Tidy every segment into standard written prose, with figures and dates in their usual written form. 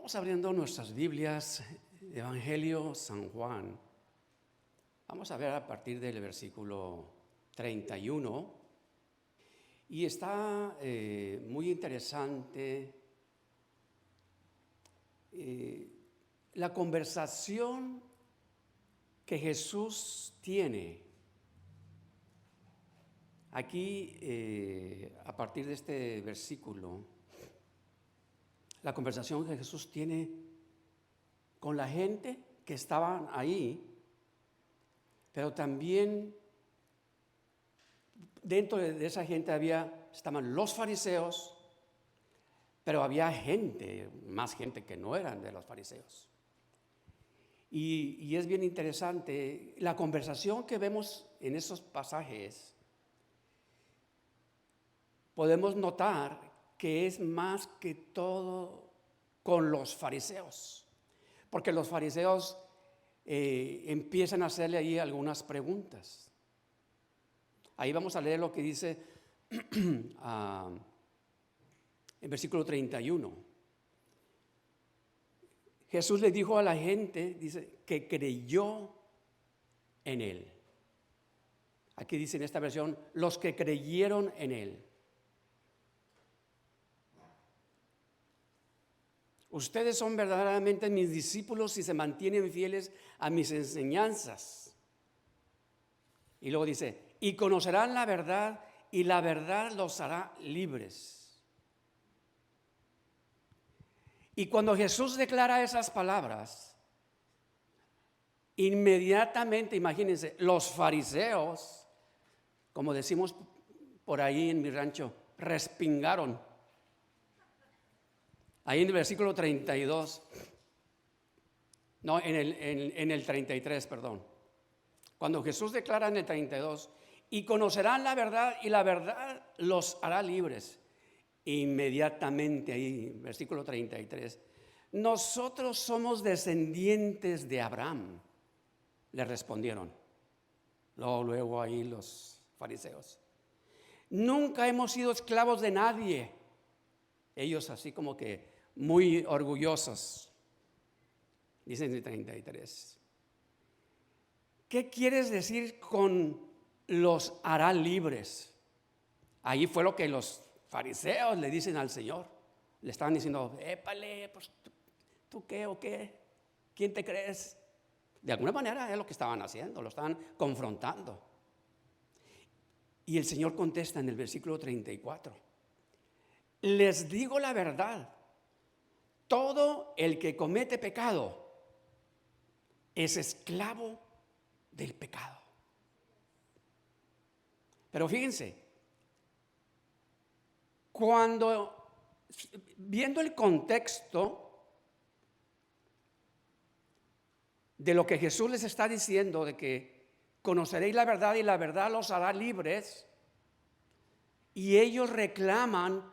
Vamos abriendo nuestras Biblias, Evangelio San Juan. Vamos a ver a partir del versículo 31. Y está muy interesante la conversación que Jesús tiene. Aquí, a partir de este versículo, la conversación que Jesús tiene con la gente que estaban ahí, pero también dentro de esa gente estaban los fariseos, pero había más gente que no eran de los fariseos. Y es bien interesante la conversación que vemos en esos pasajes. Podemos notar que es más que todo con los fariseos, porque los fariseos empiezan a hacerle ahí algunas preguntas. Ahí vamos a leer lo que dice en versículo 31. Jesús le dijo a la gente, dice, que creyó en Él. Aquí dice en esta versión, los que creyeron en Él. Ustedes son verdaderamente mis discípulos si se mantienen fieles a mis enseñanzas. Y luego dice, y conocerán la verdad y la verdad los hará libres. Y cuando Jesús declara esas palabras, inmediatamente, imagínense, los fariseos, como decimos por ahí en mi rancho, respingaron. Ahí en el versículo 32, no, en el 33, perdón. Cuando Jesús declara en el 32, y conocerán la verdad y la verdad los hará libres. Inmediatamente ahí, versículo 33, nosotros somos descendientes de Abraham, le respondieron. Luego ahí los fariseos. Nunca hemos sido esclavos de nadie. Ellos así como que muy orgullosos. Dicen en el 33. ¿Qué quieres decir con los hará libres? Ahí fue lo que los fariseos le dicen al Señor. Le estaban diciendo, épale, pues ¿tú qué o qué? ¿Quién te crees? De alguna manera es lo que estaban haciendo, lo estaban confrontando. Y el Señor contesta en el versículo 34. Les digo la verdad, todo el que comete pecado es esclavo del pecado. Pero fíjense, viendo el contexto de lo que Jesús les está diciendo, de que conoceréis la verdad y la verdad los hará libres, y ellos reclaman,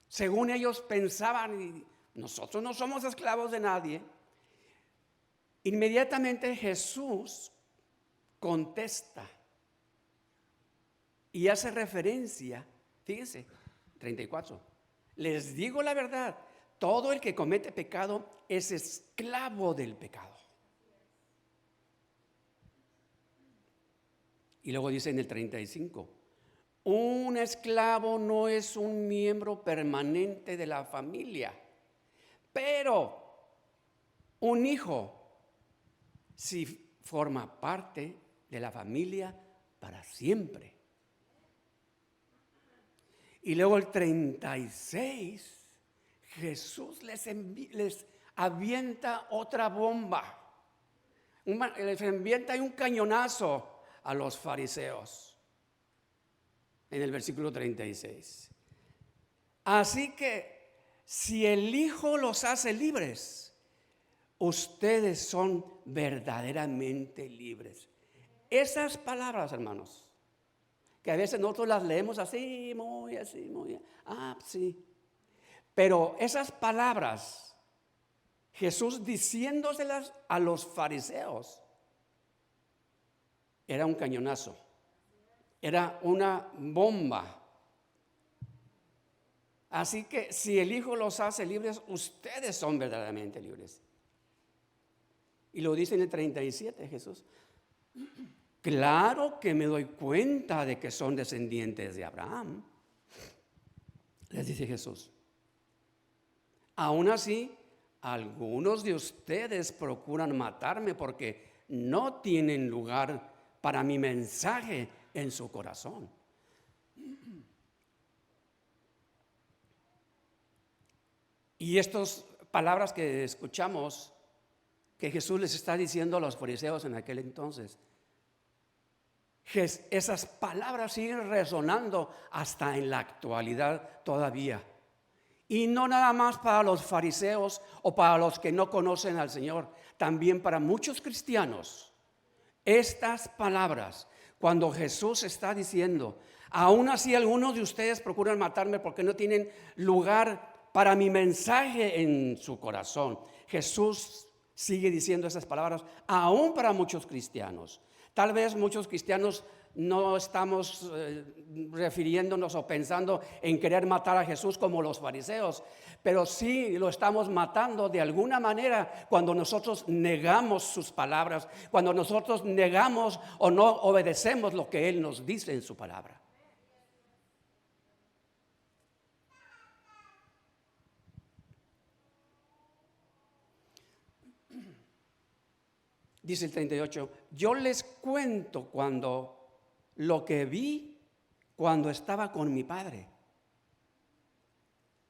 según ellos pensaban, y nosotros no somos esclavos de nadie, inmediatamente Jesús contesta y hace referencia, fíjense, 34, les digo la verdad, todo el que comete pecado es esclavo del pecado. Y luego dice en el 35, un esclavo no es un miembro permanente de la familia, pero un hijo sí forma parte de la familia para siempre. Y luego el 36, Jesús les avienta otra bomba. Les avienta un cañonazo a los fariseos. En el versículo 36. Así que si el Hijo los hace libres, ustedes son verdaderamente libres. Esas palabras, hermanos, que a veces nosotros las leemos así, muy, sí. Pero esas palabras, Jesús diciéndoselas a los fariseos, era un cañonazo, era una bomba. Así que si el Hijo los hace libres, ustedes son verdaderamente libres. Y lo dice en el 37 Jesús. Claro que me doy cuenta de que son descendientes de Abraham, les dice Jesús. Aún así, algunos de ustedes procuran matarme porque no tienen lugar para mi mensaje en su corazón. Y estas palabras que escuchamos, que Jesús les está diciendo a los fariseos en aquel entonces, esas palabras siguen resonando hasta en la actualidad todavía. Y no nada más para los fariseos o para los que no conocen al Señor, también para muchos cristianos. Estas palabras, cuando Jesús está diciendo, aún así algunos de ustedes procuran matarme porque no tienen lugar para mi mensaje en su corazón. Jesús sigue diciendo esas palabras aún para muchos cristianos. Tal vez muchos cristianos no estamos refiriéndonos o pensando en querer matar a Jesús como los fariseos, pero sí lo estamos matando de alguna manera cuando nosotros negamos sus palabras, cuando nosotros negamos o no obedecemos lo que Él nos dice en su palabra. Dice el 38, yo les cuento lo que vi cuando estaba con mi padre.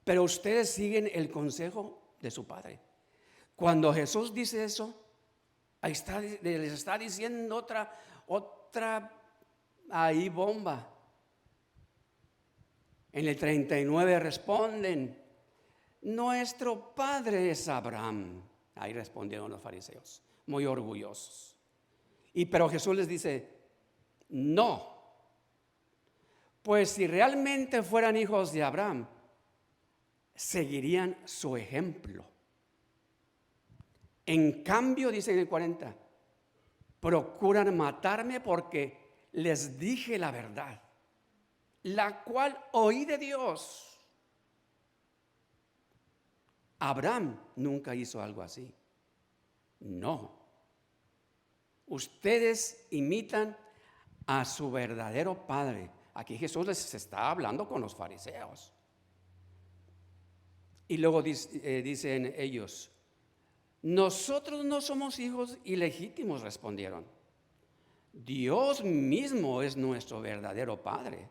Pero ustedes siguen el consejo de su padre. Cuando Jesús dice eso, les está diciendo otra ahí bomba. En el 39 responden, nuestro padre es Abraham. Ahí respondieron los fariseos, muy orgullosos. Pero Jesús les dice, no, pues si realmente fueran hijos de Abraham, seguirían su ejemplo. En cambio, dice en el 40, procuran matarme porque les dije la verdad, la cual oí de Dios. Abraham nunca hizo algo así. No. Ustedes imitan a su verdadero padre. Aquí Jesús les está hablando con los fariseos. Y luego dicen ellos, nosotros no somos hijos ilegítimos, respondieron. Dios mismo es nuestro verdadero padre.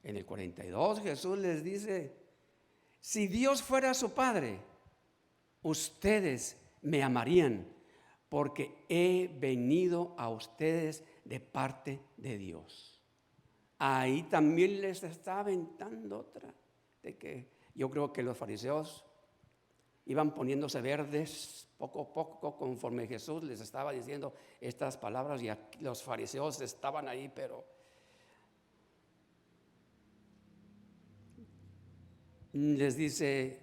En el 42 Jesús les dice, si Dios fuera su padre, ustedes me amarían porque he venido a ustedes de parte de Dios. Ahí también les está aventando otra, de que yo creo que los fariseos iban poniéndose verdes poco a poco conforme Jesús les estaba diciendo estas palabras, y los fariseos estaban ahí, pero les dice,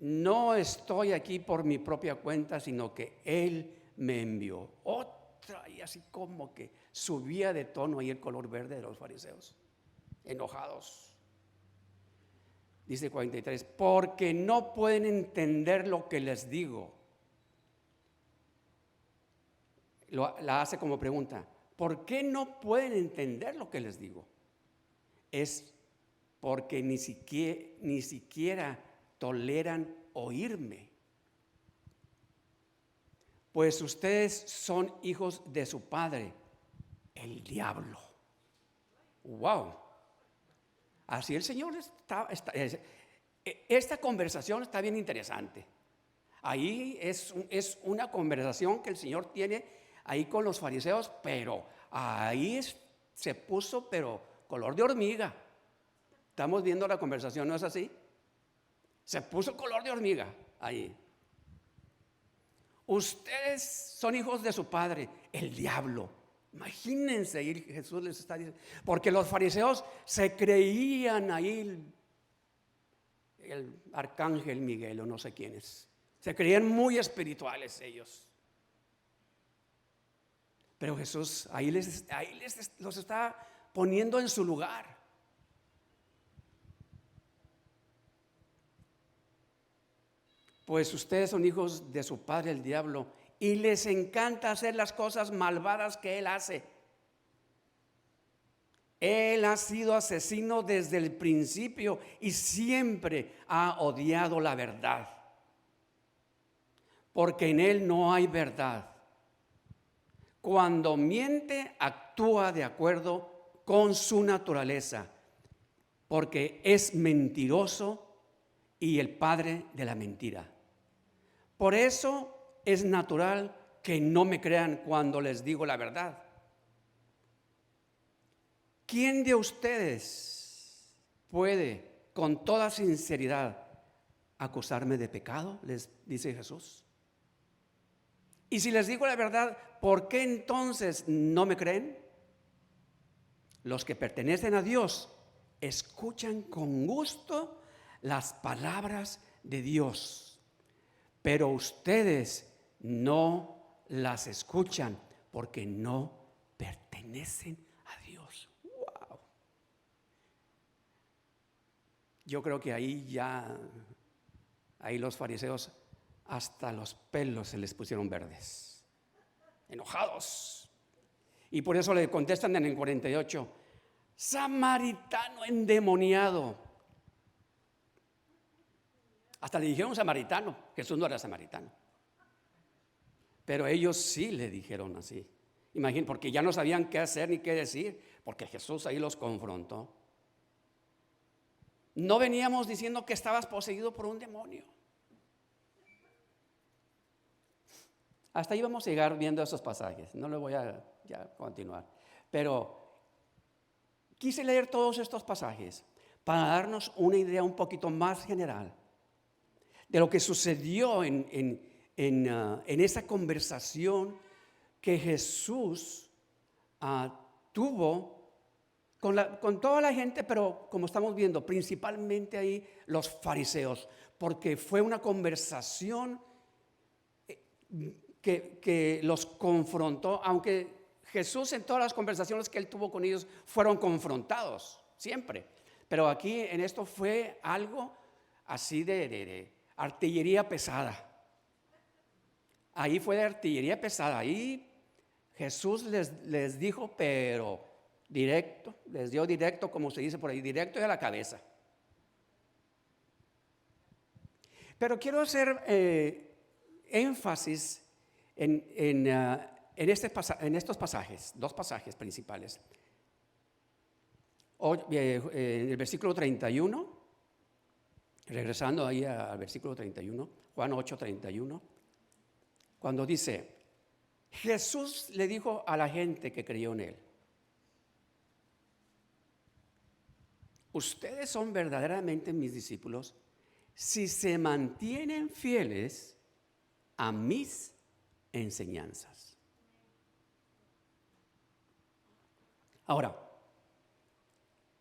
no estoy aquí por mi propia cuenta, sino que Él me envió. Otra, y así como que subía de tono ahí el color verde de los fariseos, enojados. Dice 43, porque no pueden entender lo que les digo. La hace como pregunta, ¿por qué no pueden entender lo que les digo? Es porque ni siquiera toleran oírme. Pues ustedes son hijos de su padre, el diablo. ¡Wow! Así el Señor esta conversación está bien interesante. Ahí es una conversación que el Señor tiene ahí con los fariseos, pero ahí se puso, pero color de hormiga. Estamos viendo la conversación, ¿no es así? Se puso color de hormiga ahí. Ustedes son hijos de su padre, el diablo. Imagínense, ahí Jesús les está diciendo, porque los fariseos se creían ahí el arcángel Miguel o no sé quiénes. Se creían muy espirituales ellos. Pero Jesús ahí los está poniendo en su lugar. pues ustedes son hijos de su padre el diablo y les encanta hacer las cosas malvadas que él hace. Él ha sido asesino desde el principio y siempre ha odiado la verdad, porque en él no hay verdad. Cuando miente, actúa de acuerdo con su naturaleza, porque es mentiroso y el padre de la mentira. Por eso es natural que no me crean cuando les digo la verdad. ¿Quién de ustedes puede con toda sinceridad acusarme de pecado? Les dice Jesús. Y si les digo la verdad, ¿por qué entonces no me creen? Los que pertenecen a Dios escuchan con gusto las palabras de Dios, pero ustedes no las escuchan porque no pertenecen a Dios. ¡Wow! Yo creo que ahí los fariseos hasta los pelos se les pusieron verdes, enojados. Y por eso le contestan en el 48, samaritano endemoniado. Hasta le dijeron samaritano, Jesús no era samaritano. Pero ellos sí le dijeron así. Imagínense, porque ya no sabían qué hacer ni qué decir, porque Jesús ahí los confrontó. No veníamos diciendo que estabas poseído por un demonio. Hasta ahí vamos a llegar viendo esos pasajes, no lo voy a continuar. Pero quise leer todos estos pasajes para darnos una idea un poquito más general de lo que sucedió en esa conversación que Jesús tuvo con toda la gente, pero como estamos viendo, principalmente ahí los fariseos, porque fue una conversación que los confrontó, aunque Jesús en todas las conversaciones que él tuvo con ellos fueron confrontados, siempre. Pero aquí en esto fue algo así de artillería pesada. Ahí fue de artillería pesada. Ahí Jesús les dijo, pero directo, les dio directo, como se dice por ahí, directo de la cabeza. Pero quiero hacer énfasis en estos pasajes, dos pasajes principales. En el versículo 31, regresando ahí al versículo 31, Juan 8:31, cuando dice, Jesús le dijo a la gente que creyó en él, ustedes son verdaderamente mis discípulos si se mantienen fieles a mis enseñanzas. Ahora,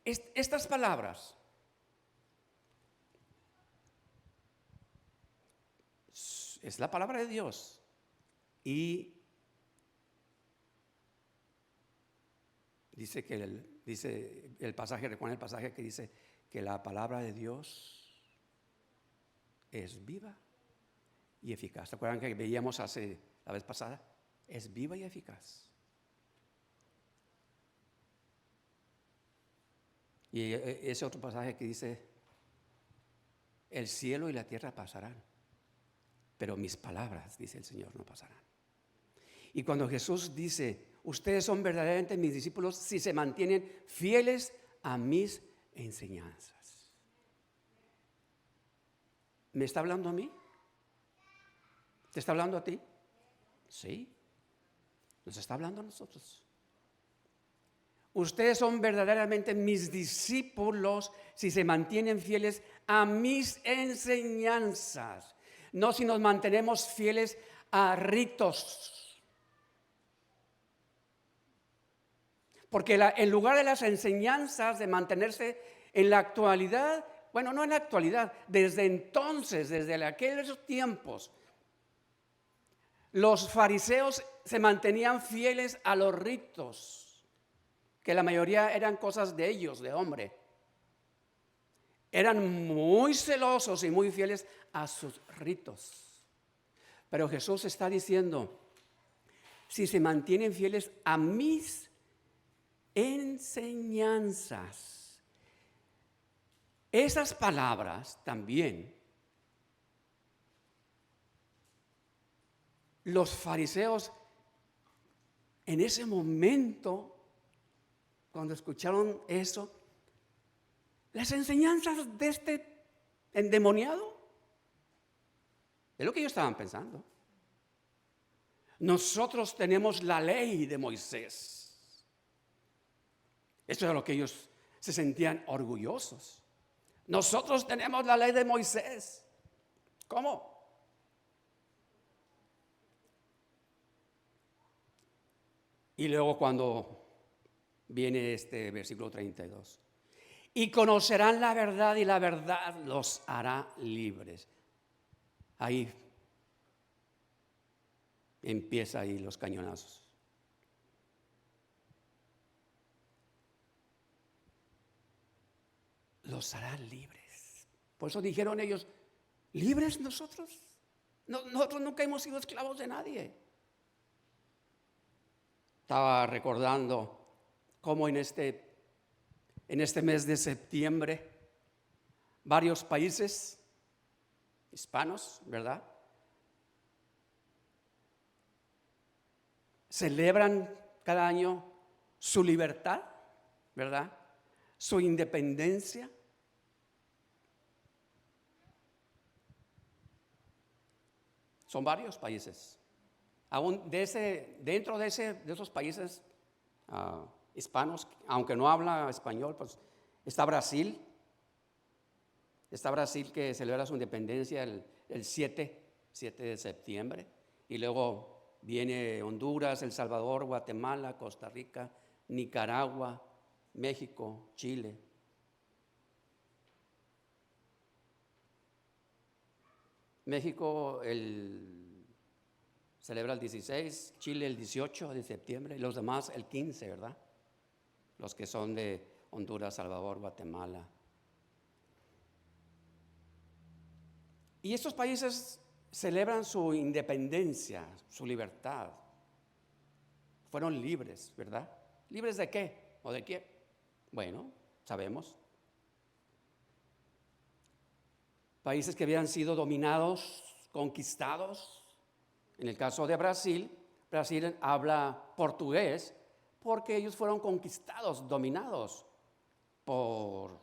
estas palabras es la palabra de Dios y dice el pasaje, recuerden el pasaje que dice que la palabra de Dios es viva y eficaz. ¿Se acuerdan que veíamos la vez pasada? Es viva y eficaz. Y ese otro pasaje que dice, el cielo y la tierra pasarán, pero mis palabras, dice el Señor, no pasarán. Y cuando Jesús dice, ustedes son verdaderamente mis discípulos si se mantienen fieles a mis enseñanzas. ¿Me está hablando a mí? ¿Te está hablando a ti? Sí, nos está hablando a nosotros. Ustedes son verdaderamente mis discípulos si se mantienen fieles a mis enseñanzas, no si nos mantenemos fieles a ritos. Porque en lugar de las enseñanzas de mantenerse en la actualidad, bueno, no en la actualidad, desde entonces, desde aquellos tiempos, los fariseos se mantenían fieles a los ritos, que la mayoría eran cosas de ellos, de hombre. Eran muy celosos y muy fieles a sus ritos. Pero Jesús está diciendo, si se mantienen fieles a mis enseñanzas, esas palabras también los fariseos en ese momento, cuando escucharon eso, las enseñanzas de este endemoniado, es lo que ellos estaban pensando. Nosotros tenemos la ley de Moisés. Esto es lo que ellos se sentían orgullosos. Nosotros tenemos la ley de Moisés. ¿Cómo? Y luego cuando viene este versículo 32. Y conocerán la verdad y la verdad los hará libres. Ahí empieza ahí los cañonazos. Los hará libres. Por eso dijeron ellos, ¿libres nosotros? Nosotros nunca hemos sido esclavos de nadie. Estaba recordando cómo en este mes de septiembre varios países hispanos, ¿verdad?, celebran cada año su libertad, ¿verdad?, su independencia. Son varios países. Aún dentro de esos países hispanos, aunque no habla español, pues está Brasil. Está Brasil, que celebra su independencia el 7 de septiembre. Y luego viene Honduras, El Salvador, Guatemala, Costa Rica, Nicaragua, México, Chile. México celebra el 16, Chile el 18 de septiembre y los demás el 15, ¿verdad? Los que son de Honduras, Salvador, Guatemala. Y estos países celebran su independencia, su libertad. Fueron libres, ¿verdad? ¿Libres de qué? ¿O de quién? Bueno, sabemos. Países que habían sido dominados, conquistados. En el caso de Brasil, Brasil habla portugués porque ellos fueron conquistados, dominados por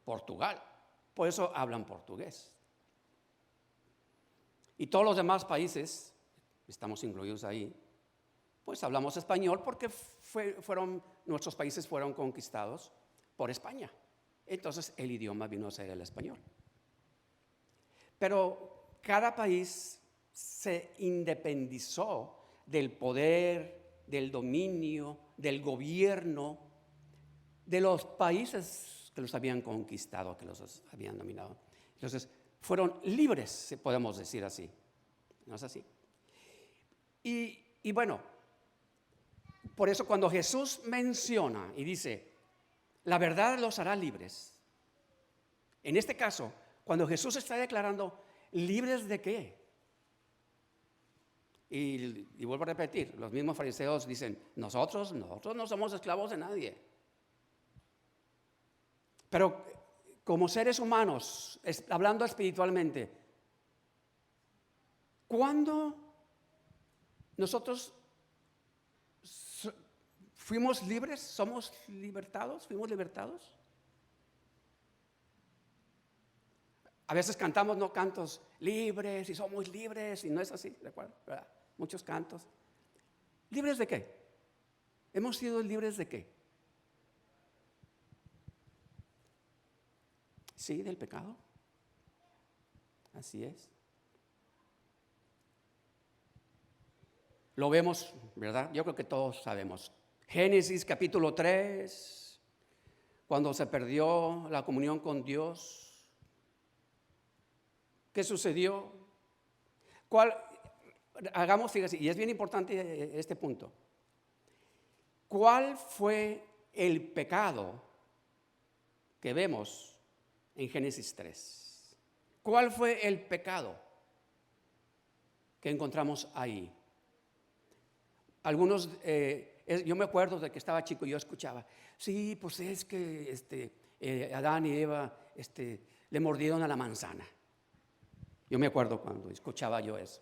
Portugal. Por eso hablan portugués. Y todos los demás países, estamos incluidos ahí, pues hablamos español porque nuestros países fueron conquistados por España. Entonces el idioma vino a ser el español. Pero cada país se independizó del poder, del dominio, del gobierno de los países que los habían conquistado, que los habían dominado. Entonces, fueron libres, podemos decir así. ¿No es así? Y bueno, por eso cuando Jesús menciona y dice, la verdad los hará libres. En este caso, cuando Jesús está declarando, ¿libres de qué? Y vuelvo a repetir, los mismos fariseos dicen, nosotros no somos esclavos de nadie. Pero como seres humanos, hablando espiritualmente, ¿cuándo nosotros fuimos libres? ¿Somos libertados? ¿Fuimos libertados? A veces cantamos cantos libres y somos libres y no es así, ¿de acuerdo? ¿Verdad? Muchos cantos. ¿Libres de qué? ¿Hemos sido libres de qué? Sí, del pecado. Así es. Lo vemos, ¿verdad? Yo creo que todos sabemos. Génesis capítulo 3, cuando se perdió la comunión con Dios. ¿Qué sucedió? Fíjate, y es bien importante este punto. ¿Cuál fue el pecado que vemos en Génesis 3. ¿Cuál fue el pecado que encontramos ahí? Algunos, yo me acuerdo de que estaba chico y yo escuchaba, sí, pues es que Adán y Eva le mordieron a la manzana. Yo me acuerdo cuando escuchaba yo eso.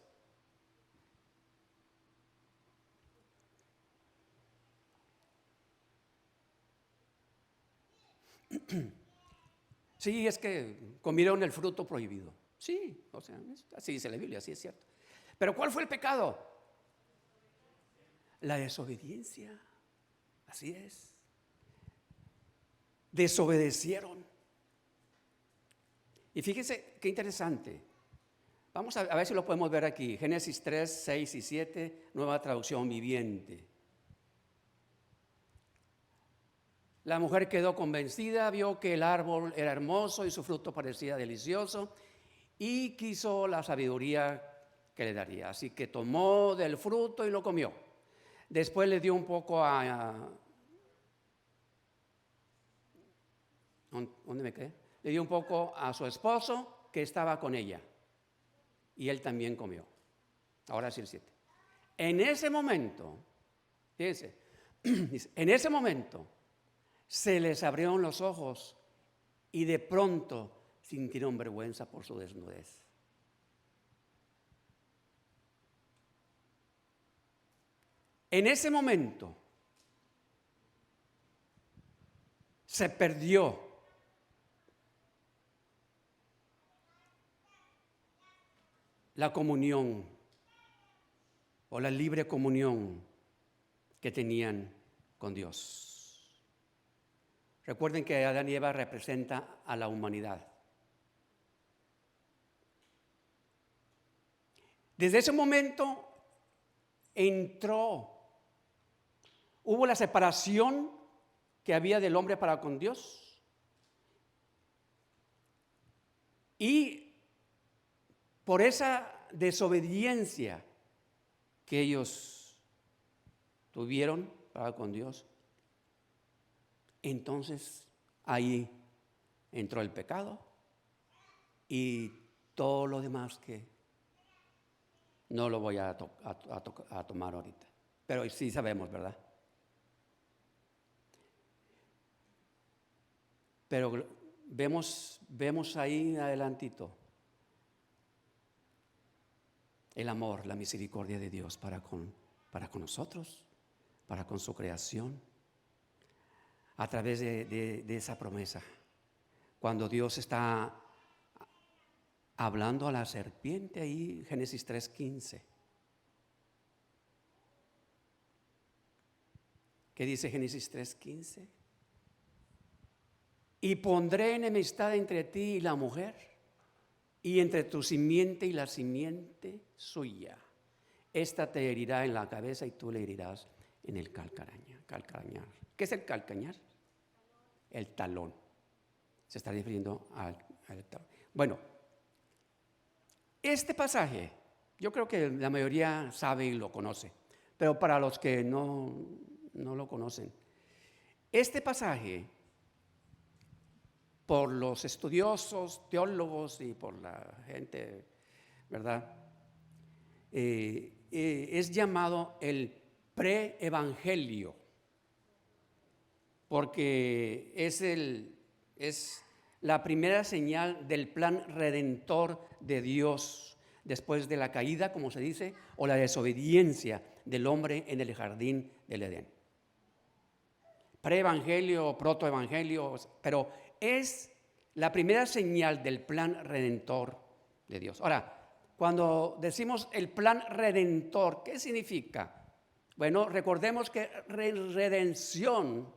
Sí, es que comieron el fruto prohibido. Sí, o sea, así dice la Biblia, así es cierto. Pero ¿cuál fue el pecado? La desobediencia. Así es. Desobedecieron. Y fíjense qué interesante. Vamos a ver si lo podemos ver aquí. Génesis 3, 6 y 7, nueva traducción viviente. La mujer quedó convencida, vio que el árbol era hermoso y su fruto parecía delicioso y quiso la sabiduría que le daría. Así que tomó del fruto y lo comió. Después le dio un poco ¿dónde me quedé? Le dio un poco a su esposo que estaba con ella y él también comió. Ahora sí el 7. En ese momento, fíjense, en ese momento se les abrieron los ojos y de pronto sintieron vergüenza por su desnudez. En ese momento se perdió la comunión o la libre comunión que tenían con Dios. Recuerden que Adán y Eva representan a la humanidad. Desde ese momento hubo la separación que había del hombre para con Dios. Y por esa desobediencia que ellos tuvieron para con Dios, entonces ahí entró el pecado y todo lo demás que no lo voy a tomar ahorita. Pero sí sabemos, ¿verdad? Pero vemos ahí adelantito el amor, la misericordia de Dios para con nosotros, para con su creación, a través de esa promesa. Cuando Dios está hablando a la serpiente ahí, Génesis 3:15. ¿Qué dice Génesis 3:15? Y pondré enemistad entre ti y la mujer, y entre tu simiente y la simiente suya. Esta te herirá en la cabeza y tú le herirás en el calcañar. ¿Qué es el calcañar? El talón. Se está refiriendo al talón. Bueno, este pasaje, yo creo que la mayoría sabe y lo conoce, pero para los que no lo conocen, este pasaje, por los estudiosos, teólogos y por la gente, ¿verdad? Es llamado el preevangelio, porque es la primera señal del plan redentor de Dios después de la caída, como se dice, o la desobediencia del hombre en el jardín del Edén. Preevangelio, protoevangelio, pero es la primera señal del plan redentor de Dios. Ahora, cuando decimos el plan redentor, ¿qué significa? Bueno, recordemos que redención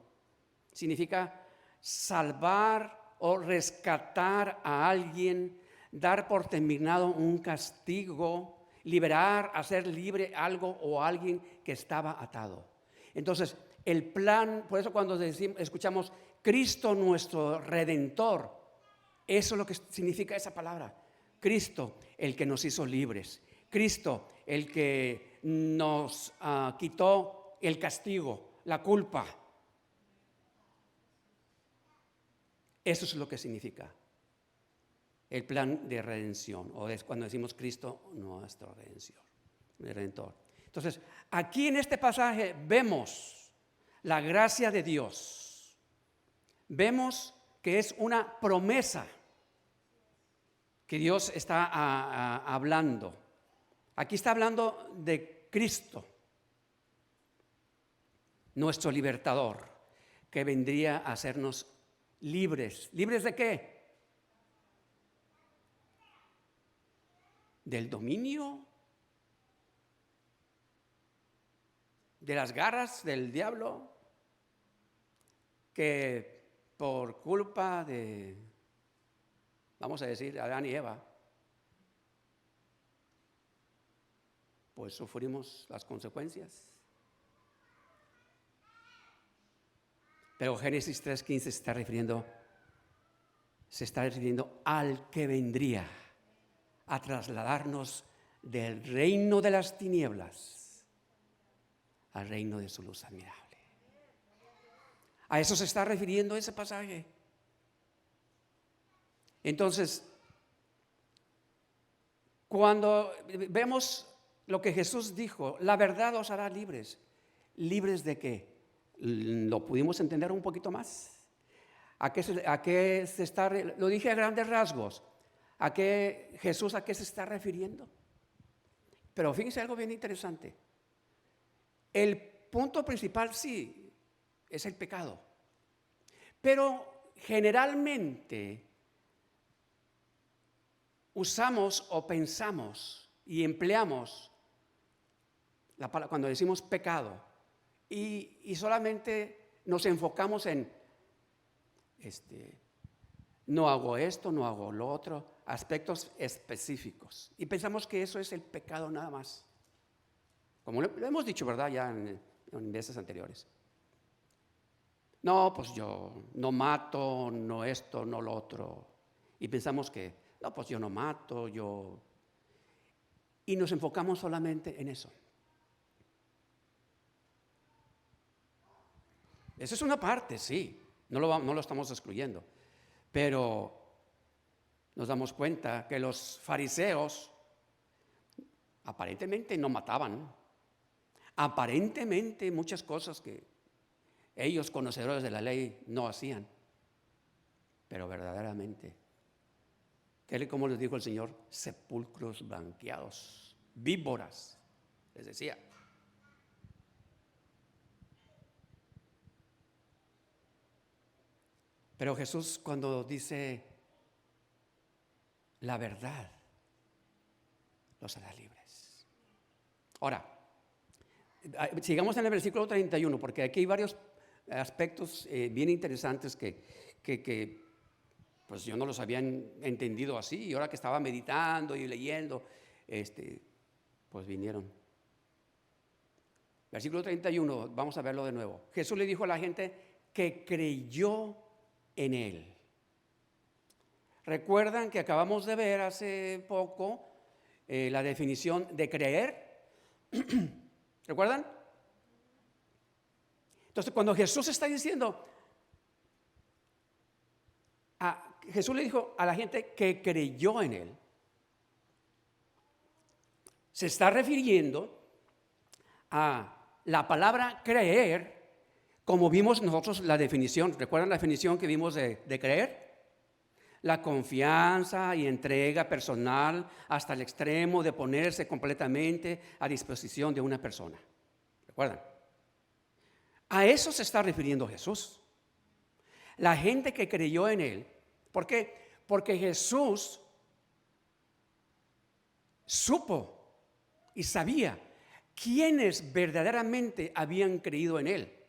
significa salvar o rescatar a alguien, dar por terminado un castigo, liberar, hacer libre algo o alguien que estaba atado. Entonces, el plan, por eso cuando escuchamos Cristo nuestro Redentor, eso es lo que significa esa palabra. Cristo, el que nos hizo libres. Cristo, el que nos quitó el castigo, la culpa. Eso es lo que significa el plan de redención, o es cuando decimos Cristo, nuestro redentor. Entonces, aquí en este pasaje vemos la gracia de Dios. Vemos que es una promesa que Dios está hablando. Aquí está hablando de Cristo, nuestro libertador, que vendría a hacernos libres. ¿Libres de qué? Del dominio, de las garras del diablo, que por culpa de, vamos a decir, Adán y Eva, pues sufrimos las consecuencias. Pero Génesis 3:15 se está refiriendo al que vendría a trasladarnos del reino de las tinieblas al reino de su luz admirable. A eso se está refiriendo ese pasaje. Entonces, cuando vemos lo que Jesús dijo, la verdad os hará libres. ¿Libres de qué? ¿Lo pudimos entender un poquito más? ¿A qué se está? Lo dije a grandes rasgos. ¿Jesús a qué se está refiriendo? Pero fíjense algo bien interesante. El punto principal sí es el pecado. Pero generalmente usamos o pensamos y empleamos la palabra cuando decimos pecado y solamente nos enfocamos en no hago esto, no hago lo otro, aspectos específicos. Y pensamos que eso es el pecado nada más. Como lo hemos dicho, ¿verdad? Ya en veces anteriores. No, pues yo no mato, no esto, no lo otro. Y pensamos que, no, pues yo no mato, y nos enfocamos solamente en eso. Esa es una parte, sí, no lo estamos excluyendo. Pero nos damos cuenta que los fariseos aparentemente no mataban. Aparentemente muchas cosas que ellos, conocedores de la ley, no hacían. Pero verdaderamente, como les dijo el Señor, sepulcros blanqueados, víboras, les decía. Pero Jesús, cuando dice la verdad, los hará libres. Ahora, sigamos en el versículo 31, porque aquí hay varios aspectos bien interesantes que pues yo no los había entendido así, y ahora que estaba meditando y leyendo, pues vinieron. Versículo 31, vamos a verlo de nuevo. Jesús le dijo a la gente que creyó en él. ¿Recuerdan que acabamos de ver hace poco la definición de creer? ¿Recuerdan? Entonces, cuando Jesús está diciendo, Jesús le dijo a la gente que creyó en él, se está refiriendo a la palabra creer, como vimos nosotros la definición. ¿Recuerdan la definición que vimos de creer? La confianza y entrega personal hasta el extremo de ponerse completamente a disposición de una persona. ¿Recuerdan? A eso se está refiriendo Jesús. La gente que creyó en él. ¿Por qué? Porque Jesús supo y sabía quiénes verdaderamente habían creído en él.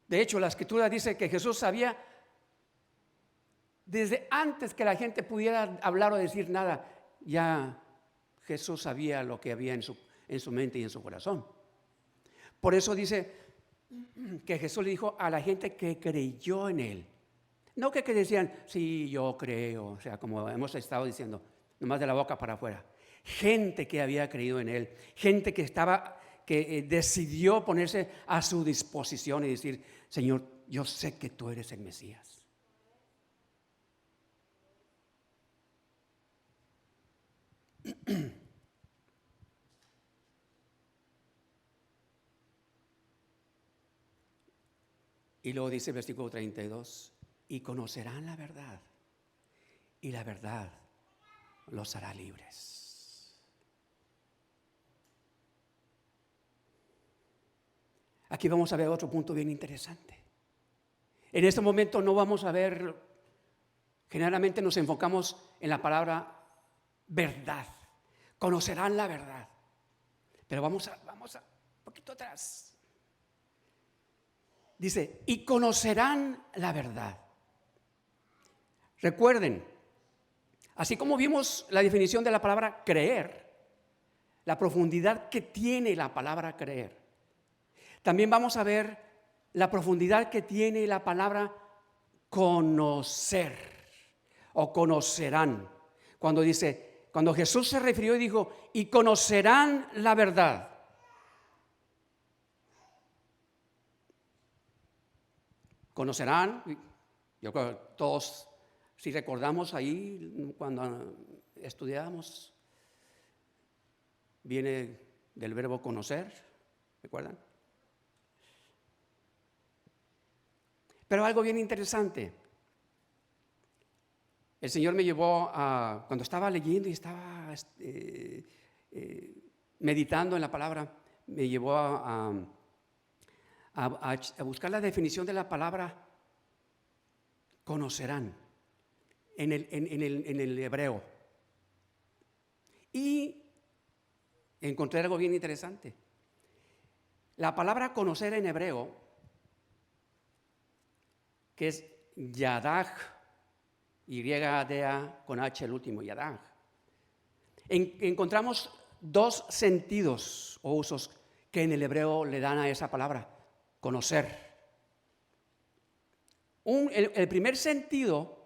De hecho, la Escritura dice que Jesús sabía desde antes que la gente pudiera hablar o decir nada, ya Jesús sabía lo que había en su mente y en su corazón. Por eso dice que Jesús le dijo a la gente que creyó en él. No que decían, sí, yo creo, o sea, como hemos estado diciendo, nomás de la boca para afuera. Gente que había creído en él, gente que decidió ponerse a su disposición y decir, Señor, yo sé que tú eres el Mesías. Y luego dice el versículo 32, y conocerán la verdad, y la verdad los hará libres. Aquí vamos a ver otro punto bien interesante. En este momento no vamos a ver, generalmente nos enfocamos en la palabra verdad. Conocerán la verdad. Pero vamos a un poquito atrás. Dice, y conocerán la verdad. Recuerden, así como vimos la definición de la palabra creer, la profundidad que tiene la palabra creer, también vamos a ver la profundidad que tiene la palabra conocer o conocerán. Cuando Jesús se refirió y dijo, y conocerán la verdad. Conocerán, yo creo que todos, si recordamos ahí cuando estudiábamos, viene del verbo conocer, ¿recuerdan? Pero algo bien interesante. El Señor me llevó cuando estaba leyendo y estaba meditando en la palabra, me llevó a buscar la definición de la palabra conocerán en el hebreo. Y encontré algo bien interesante. La palabra conocer en hebreo, que es yadaj, Y-D-A con H el último, yadaj. Encontramos dos sentidos o usos que en el hebreo le dan a esa palabra, conocer. El primer sentido,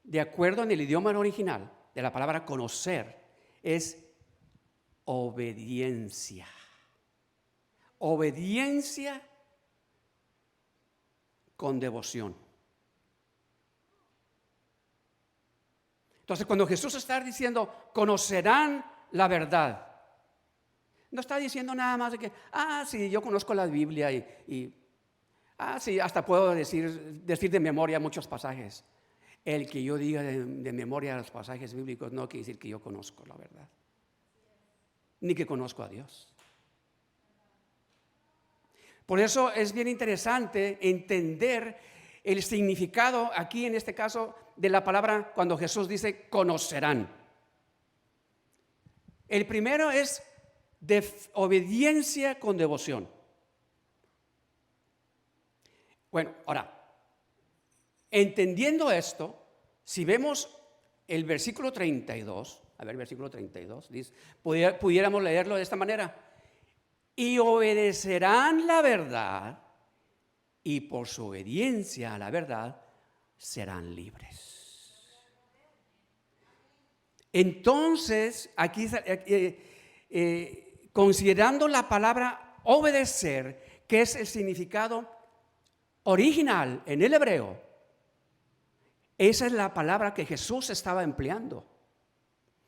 de acuerdo en el idioma original de la palabra conocer, es obediencia. Obediencia con devoción. Entonces, cuando Jesús está diciendo, conocerán la verdad, no está diciendo nada más de que, sí, yo conozco la Biblia sí, hasta puedo decir de memoria muchos pasajes. El que yo diga de memoria los pasajes bíblicos no quiere decir que yo conozco la verdad, ni que conozco a Dios. Por eso es bien interesante entender el significado aquí, en este caso, de la palabra cuando Jesús dice conocerán. El primero es de obediencia con devoción. Bueno, ahora, entendiendo esto, si vemos el versículo 32, versículo 32, dice, pudiéramos leerlo de esta manera: y obedecerán la verdad, y por su obediencia a la verdad serán libres. Entonces, aquí considerando la palabra obedecer, que es el significado original en el hebreo, esa es la palabra que Jesús estaba empleando.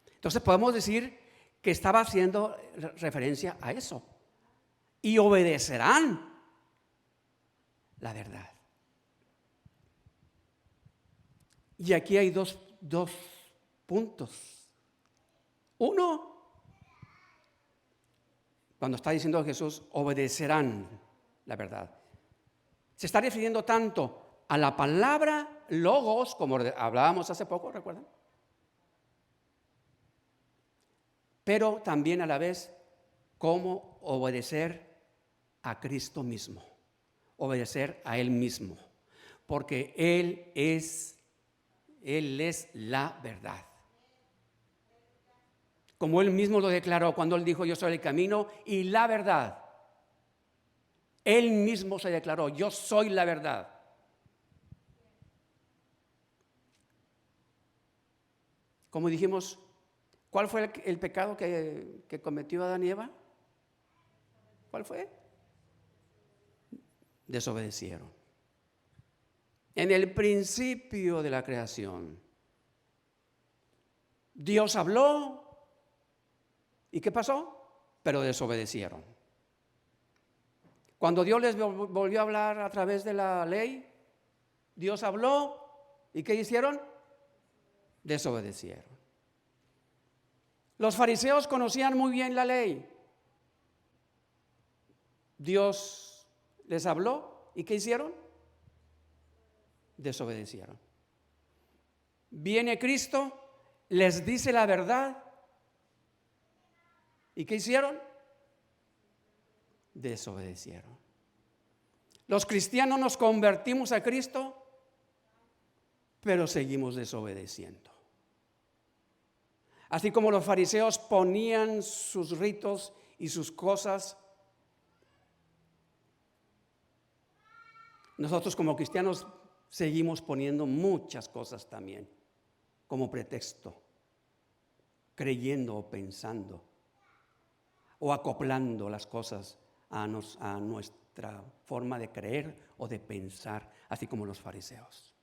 Entonces podemos decir que estaba haciendo referencia a eso. Y obedecerán la verdad. Y aquí hay dos puntos. Uno, cuando está diciendo Jesús, obedecerán la verdad, se está refiriendo tanto a la palabra logos, como hablábamos hace poco, ¿recuerdan? Pero también a la vez cómo obedecer a Cristo mismo, obedecer a Él mismo, porque Él es la verdad. Como Él mismo lo declaró cuando Él dijo, yo soy el camino y la verdad. Él mismo se declaró, yo soy la verdad. Como dijimos, ¿cuál fue el pecado que cometió Adán y Eva? ¿Cuál fue? Desobedecieron. En el principio de la creación, Dios habló ¿Y qué pasó? Pero desobedecieron. Cuando Dios les volvió a hablar a través de la ley, Dios habló, ¿y qué hicieron? Desobedecieron. Los fariseos conocían muy bien la ley. Dios les habló, ¿y qué hicieron? Desobedecieron. Viene Cristo, les dice la verdad, ¿y qué hicieron? Desobedecieron. Los cristianos nos convertimos a Cristo, pero seguimos desobedeciendo. Así como los fariseos ponían sus ritos y sus cosas, nosotros como cristianos seguimos poniendo muchas cosas también como pretexto, creyendo o pensando o acoplando las cosas a nuestra forma de creer o de pensar, así como los fariseos.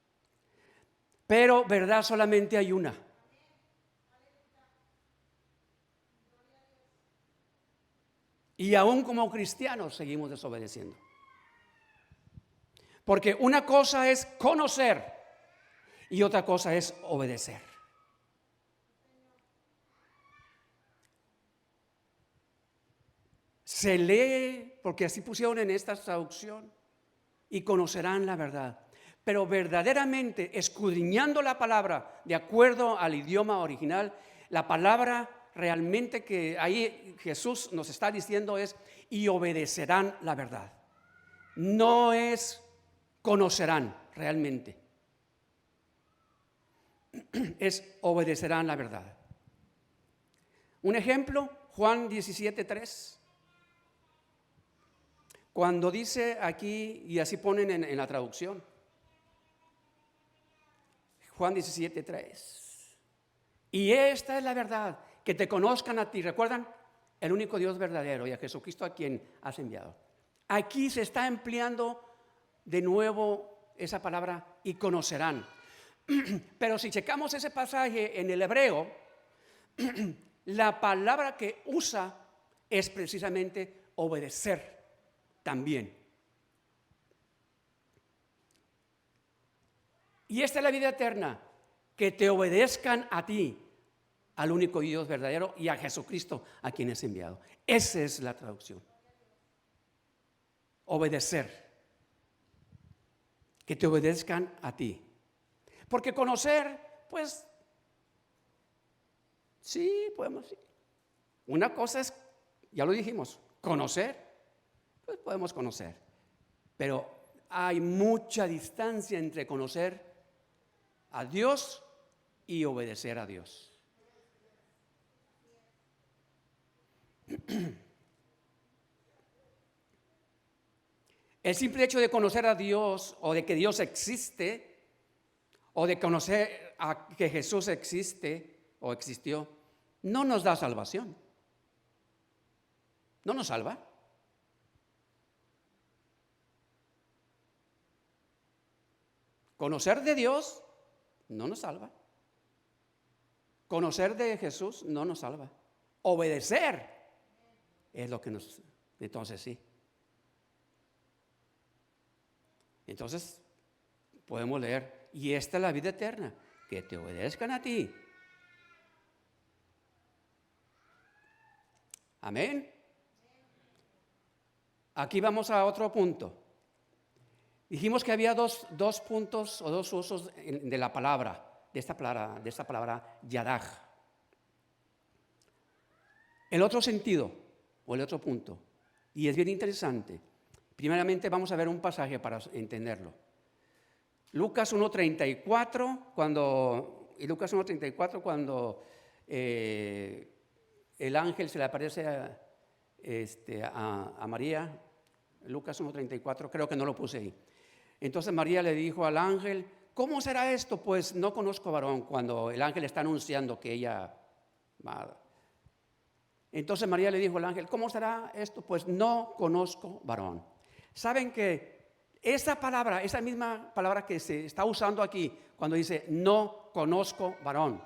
Pero verdad solamente hay una. Y aún como cristianos seguimos desobedeciendo. Porque una cosa es conocer y otra cosa es obedecer. Se lee, porque así pusieron en esta traducción, y conocerán la verdad. Pero verdaderamente, escudriñando la palabra de acuerdo al idioma original, la palabra realmente que ahí Jesús nos está diciendo es: y obedecerán la verdad. No es conocerán realmente, es obedecerán la verdad. Un ejemplo, Juan 17:3. Cuando dice aquí, y así ponen en la traducción, Juan 17:3. Y esta es la verdad, que te conozcan a ti. ¿Recuerdan? El único Dios verdadero y a Jesucristo a quien has enviado. Aquí se está empleando de nuevo esa palabra, y conocerán. Pero si checamos ese pasaje en el hebreo, la palabra que usa es precisamente obedecer también. Y esta es la vida eterna, que te obedezcan a ti, al único Dios verdadero, y a Jesucristo a quien es enviado. Esa es la traducción. Obedecer. Que te obedezcan a ti. Porque conocer, pues, sí, podemos, sí. Una cosa es, ya lo dijimos, conocer, pues podemos conocer. Pero hay mucha distancia entre conocer a Dios y obedecer a Dios. El simple hecho de conocer a Dios, o de que Dios existe, o de conocer a que Jesús existe o existió, no nos da salvación. No nos salva. Conocer de Dios no nos salva. Conocer de Jesús no nos salva. Obedecer es lo que nos... Entonces sí. Entonces podemos leer, y esta es la vida eterna, que te obedezcan a ti. Amén. Aquí vamos a otro punto. Dijimos que había dos puntos o dos usos de la palabra, de esta palabra yadaj. El otro sentido o el otro punto, y es bien interesante. Primeramente vamos a ver un pasaje para entenderlo. Lucas 1:34, cuando el ángel se le aparece a María, Lucas 1:34, creo que no lo puse ahí. Entonces María le dijo al ángel: ¿cómo será esto? Pues no conozco varón, cuando el ángel está anunciando que ella va. Entonces María le dijo al ángel: ¿cómo será esto? Pues no conozco varón. Saben que esa misma palabra que se está usando aquí, cuando dice no conozco varón,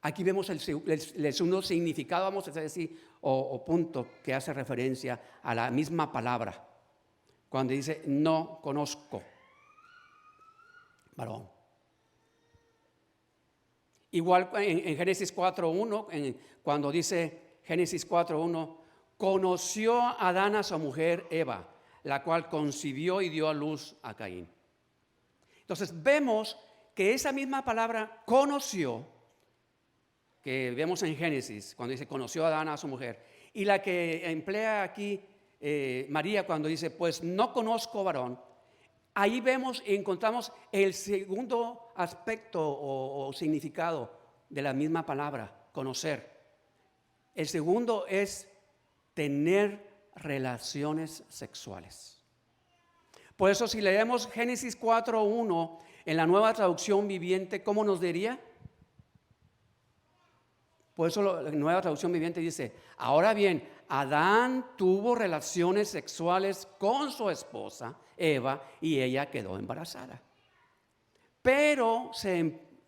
Aquí vemos el segundo significado, vamos a decir, o punto que hace referencia a la misma palabra. Cuando dice, no conozco varón. Igual en Génesis 4.1, cuando dice Génesis 4.1, conoció Adán a su mujer Eva, la cual concibió y dio a luz a Caín. Entonces vemos que esa misma palabra conoció, que vemos en Génesis, cuando dice conoció a Adán a su mujer, y la que emplea aquí María cuando dice pues no conozco varón, ahí vemos y encontramos el segundo aspecto o significado de la misma palabra, conocer. El segundo es tener relaciones sexuales. Por eso si leemos Génesis 4.1 en la Nueva Traducción Viviente, ¿cómo nos diría? Por eso la Nueva Traducción Viviente dice, ahora bien, Adán tuvo relaciones sexuales con su esposa Eva y ella quedó embarazada. Pero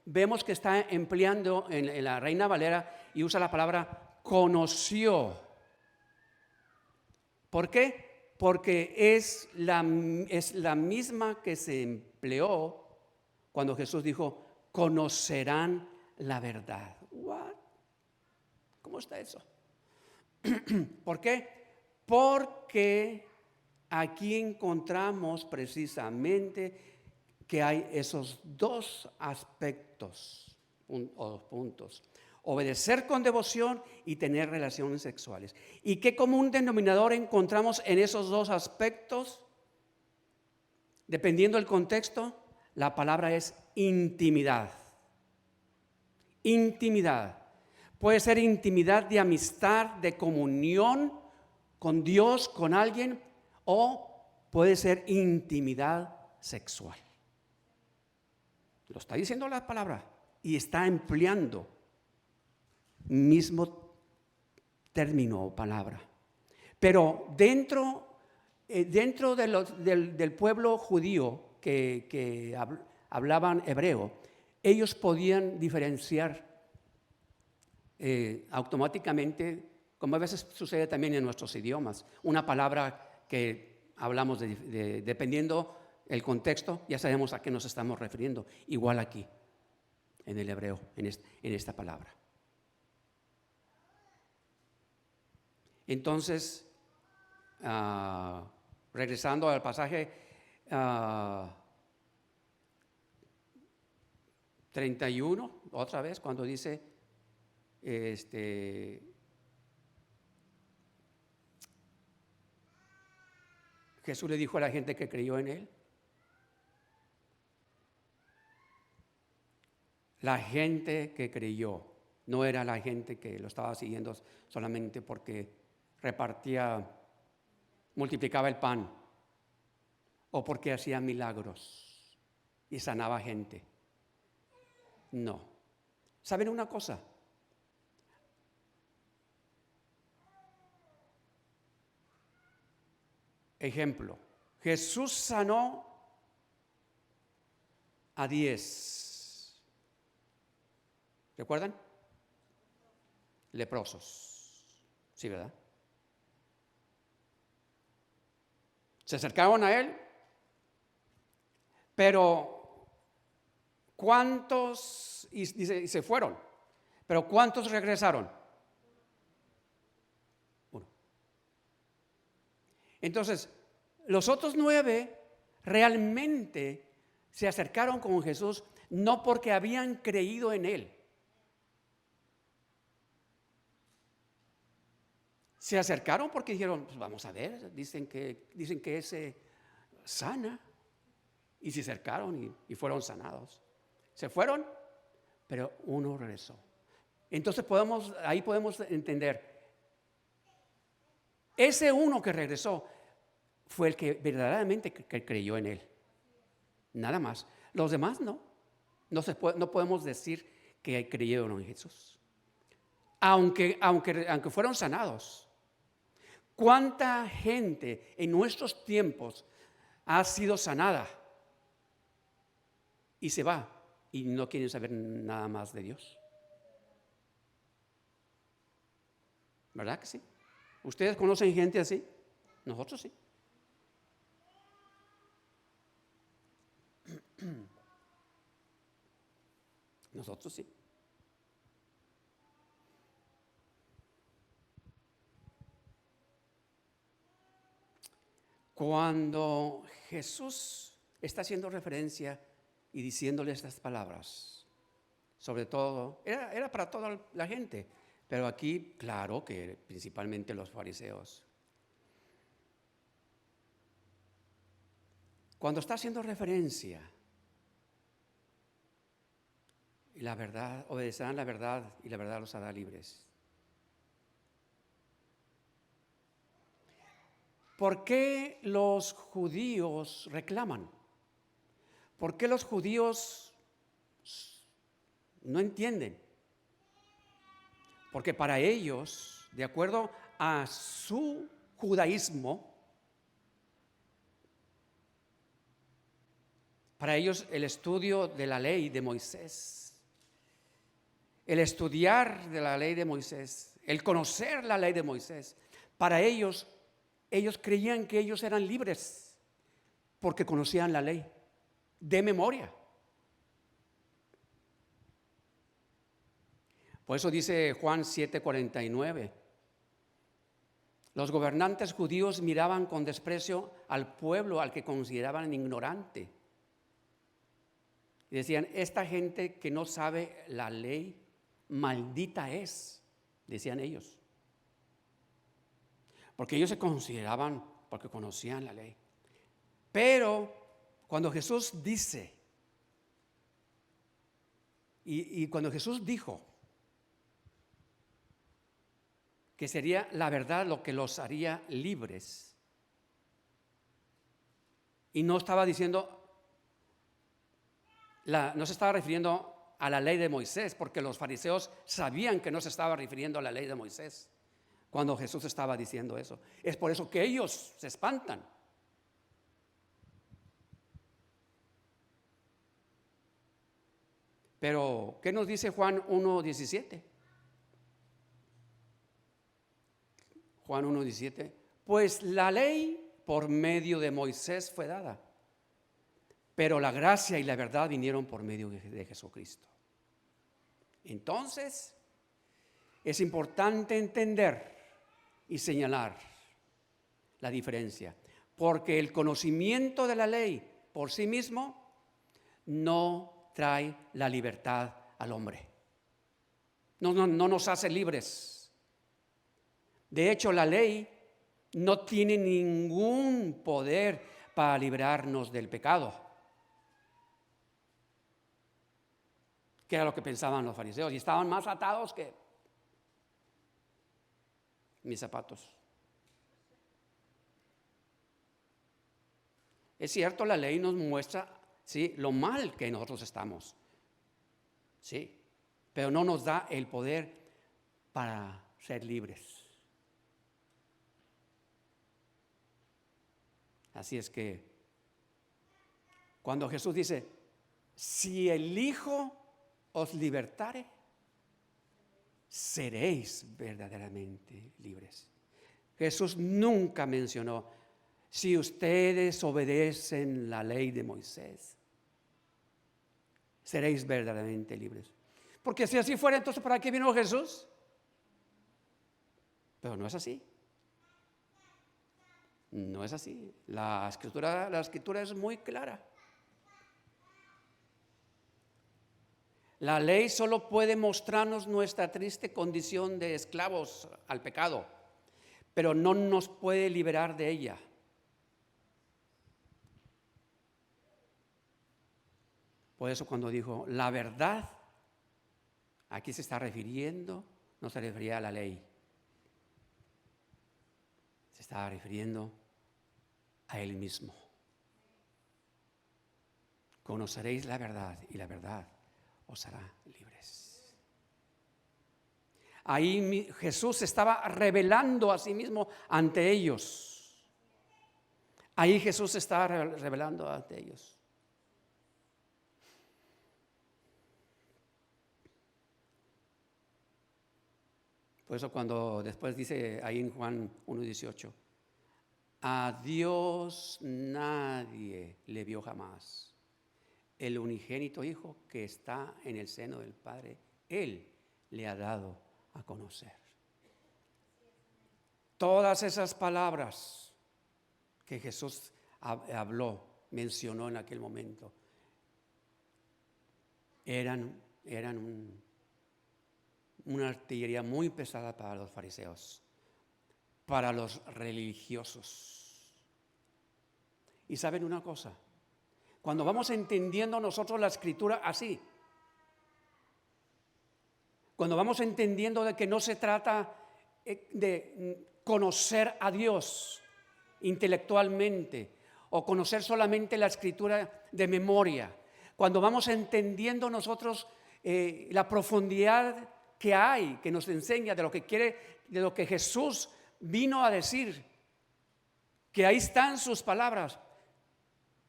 vemos que está empleando en la Reina Valera y usa la palabra conoció. ¿Por qué? Porque es la misma que se empleó cuando Jesús dijo, conocerán la verdad. ¿What? ¿Cómo está eso? ¿Por qué? Porque aquí encontramos precisamente que hay esos dos aspectos o puntos. Obedecer con devoción y tener relaciones sexuales. ¿Y qué común denominador encontramos en esos dos aspectos? Dependiendo del contexto, la palabra es intimidad. Intimidad. Puede ser intimidad de amistad, de comunión con Dios, con alguien, o puede ser intimidad sexual. Lo está diciendo la palabra y está empleando mismo término o palabra. Pero dentro del pueblo judío que hablaban hebreo, ellos podían diferenciar automáticamente, como a veces sucede también en nuestros idiomas, una palabra que hablamos dependiendo el contexto, ya sabemos a qué nos estamos refiriendo. Igual aquí, en el hebreo, en esta palabra. Entonces, regresando al pasaje 31, otra vez, cuando dice, Jesús le dijo a la gente que creyó en él, la gente que creyó, no era la gente que lo estaba siguiendo solamente porque multiplicaba el pan o porque hacía milagros y sanaba gente. No. ¿Saben una cosa? Ejemplo, Jesús sanó a 10. ¿Recuerdan? Leprosos. Sí, ¿verdad? Se acercaron a él, pero ¿cuántos? Y se fueron. Pero ¿cuántos regresaron? Uno. Entonces, los otros 9 realmente se acercaron con Jesús no porque habían creído en él. Se acercaron porque dijeron, pues vamos a ver, dicen que ese sana. Y se acercaron y fueron sanados. Se fueron, pero uno regresó. Entonces ahí podemos entender, ese uno que regresó fue el que verdaderamente creyó en él. Nada más. Los demás no. No podemos decir que creyeron en Jesús. Aunque fueron sanados. ¿Cuánta gente en nuestros tiempos ha sido sanada y se va y no quieren saber nada más de Dios? ¿Verdad que sí? ¿Ustedes conocen gente así? Nosotros sí. Nosotros sí. Cuando Jesús está haciendo referencia y diciéndole estas palabras, sobre todo, era para toda la gente, pero aquí, claro que principalmente los fariseos. Cuando está haciendo referencia, y la verdad, obedecerán la verdad y la verdad los hará libres. ¿Por qué los judíos reclaman? ¿Por qué los judíos no entienden? Porque para ellos, de acuerdo a su judaísmo, para ellos el estudio de la ley de Moisés, el estudiar de la ley de Moisés, el conocer la ley de Moisés, para ellos creían que ellos eran libres porque conocían la ley de memoria. Por eso dice Juan 7:49, los gobernantes judíos miraban con desprecio al pueblo al que consideraban ignorante. Y decían, esta gente que no sabe la ley, maldita es, decían ellos. Porque ellos se consideraban, porque conocían la ley. Pero cuando Jesús dice, y cuando Jesús dijo que sería la verdad lo que los haría libres, y no estaba diciendo, no se estaba refiriendo a la ley de Moisés, porque los fariseos sabían que no se estaba refiriendo a la ley de Moisés cuando Jesús estaba diciendo eso. Es por eso que ellos se espantan. Pero, ¿qué nos dice Juan 1:17? Juan 1:17. Pues la ley por medio de Moisés fue dada, pero la gracia y la verdad vinieron por medio de Jesucristo. Entonces, es importante entender y señalar la diferencia, porque el conocimiento de la ley por sí mismo no trae la libertad al hombre. No nos hace libres. De hecho, la ley no tiene ningún poder para librarnos del pecado, que era lo que pensaban los fariseos, y estaban más atados que mis zapatos. Es cierto, la ley nos muestra, sí, lo mal que nosotros estamos, sí, pero no nos da el poder para ser libres. Así es que cuando Jesús dice, si el Hijo os libertare, seréis verdaderamente libres. Jesús nunca mencionó, si ustedes obedecen la ley de Moisés, seréis verdaderamente libres. Porque si así fuera, entonces ¿para qué vino Jesús? Pero no es así. No es así. La escritura es muy clara. La ley solo puede mostrarnos nuestra triste condición de esclavos al pecado, pero no nos puede liberar de ella. Por eso cuando dijo la verdad, aquí se está refiriendo, no se refería a la ley. Se estaba refiriendo a Él mismo. Conoceréis la verdad y la verdad os hará libres. Ahí Jesús estaba revelando a sí mismo ante ellos. Ahí Jesús estaba revelando ante ellos. Por eso cuando después dice ahí en Juan 1:18, a Dios nadie le vio jamás. El unigénito Hijo que está en el seno del Padre, Él le ha dado a conocer. Todas esas palabras que Jesús habló, mencionó en aquel momento, eran una artillería muy pesada para los fariseos, para los religiosos. Y saben una cosa, cuando vamos entendiendo nosotros la Escritura así, cuando vamos entendiendo de que no se trata de conocer a Dios intelectualmente o conocer solamente la Escritura de memoria, cuando vamos entendiendo nosotros la profundidad que hay, que nos enseña de lo que quiere, de lo que Jesús vino a decir, que ahí están sus palabras.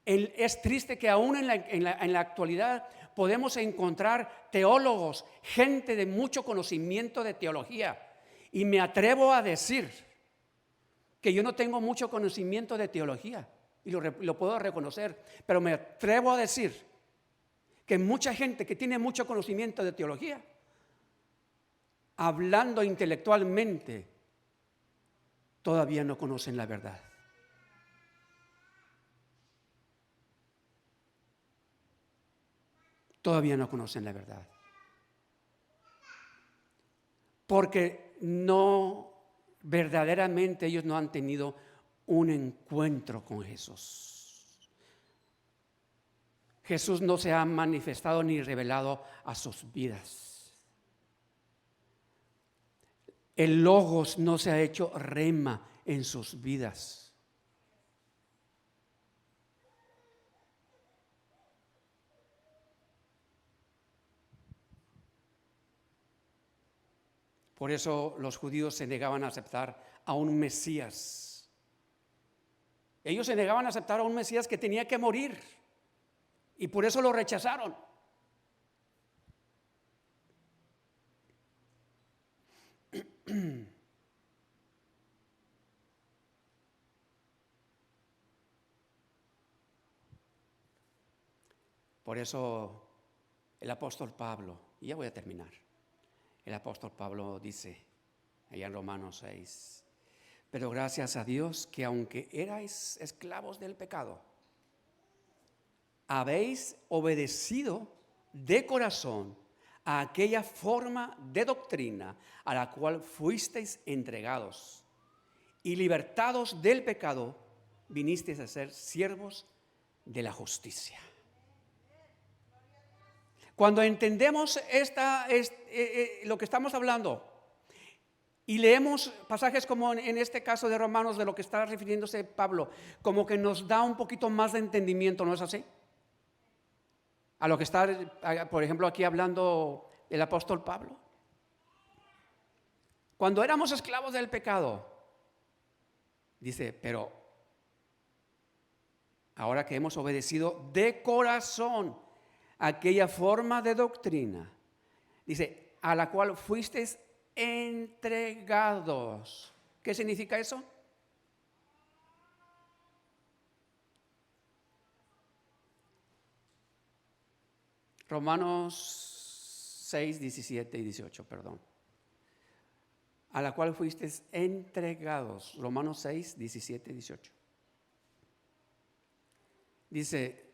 Es triste que aún en la actualidad podemos encontrar teólogos, gente de mucho conocimiento de teología. Y me atrevo a decir que yo no tengo mucho conocimiento de teología, y lo puedo reconocer, pero me atrevo a decir que mucha gente que tiene mucho conocimiento de teología, hablando intelectualmente, todavía no conocen la verdad. Todavía no conocen la verdad. Porque verdaderamente ellos no han tenido un encuentro con Jesús. Jesús no se ha manifestado ni revelado a sus vidas. El Logos no se ha hecho rema en sus vidas. Por eso los judíos se negaban a aceptar a un Mesías. Ellos se negaban a aceptar a un Mesías que tenía que morir. Y por eso lo rechazaron. Por eso el apóstol Pablo, y ya voy a terminar. El apóstol Pablo dice, allá en Romanos 6, pero gracias a Dios que aunque erais esclavos del pecado, habéis obedecido de corazón a aquella forma de doctrina a la cual fuisteis entregados, y libertados del pecado, vinisteis a ser siervos de la justicia. Cuando entendemos lo que estamos hablando y leemos pasajes como en este caso de Romanos, de lo que está refiriéndose Pablo, como que nos da un poquito más de entendimiento, ¿no es así? A lo que está, por ejemplo, aquí hablando el apóstol Pablo. Cuando éramos esclavos del pecado, dice, pero ahora que hemos obedecido de corazón aquella forma de doctrina, dice, a la cual fuisteis entregados. ¿Qué significa eso? Romanos 6, 17 y 18, perdón. A la cual fuisteis entregados. Romanos 6, 17 y 18. Dice,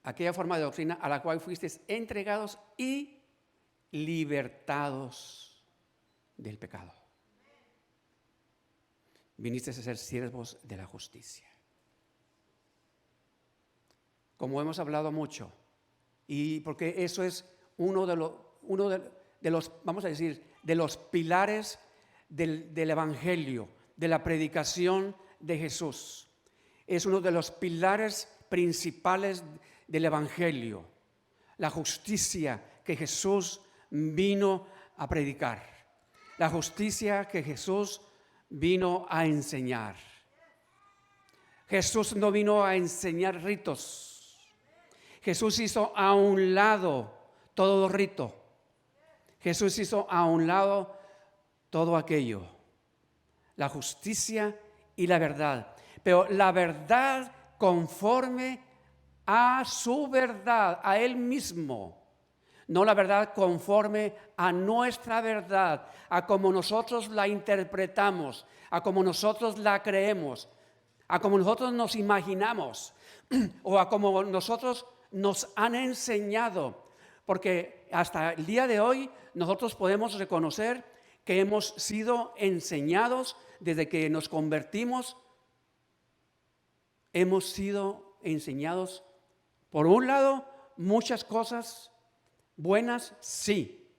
aquella forma de doctrina a la cual fuisteis entregados y libertados del pecado. Vinisteis a ser siervos de la justicia. Como hemos hablado mucho, y porque eso es uno de los, vamos a decir, de los pilares del Evangelio, de la predicación de Jesús. Es uno de los pilares principales del Evangelio, la justicia que Jesús vino a predicar, la justicia que Jesús vino a enseñar. Jesús no vino a enseñar ritos. Jesús hizo a un lado todo rito. Jesús hizo a un lado todo aquello, la justicia y la verdad, pero la verdad conforme a su verdad, a Él mismo, no la verdad conforme a nuestra verdad, a como nosotros la interpretamos, a como nosotros la creemos, a como nosotros nos imaginamos o a como nosotros nos han enseñado, porque hasta el día de hoy nosotros podemos reconocer que hemos sido enseñados desde que nos convertimos, hemos sido enseñados, por un lado, muchas cosas buenas, sí,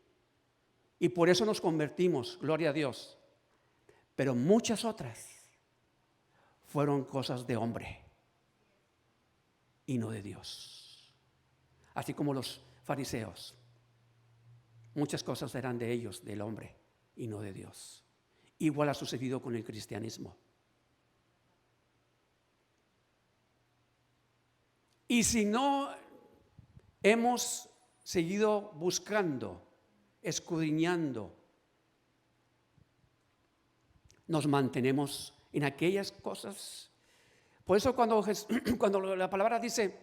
y por eso nos convertimos, gloria a Dios, pero muchas otras fueron cosas de hombre y no de Dios, así como los fariseos, muchas cosas eran de ellos, del hombre, y no de Dios. Igual ha sucedido con el cristianismo. Y si no hemos seguido buscando, escudriñando, nos mantenemos en aquellas cosas. Por eso cuando la palabra dice,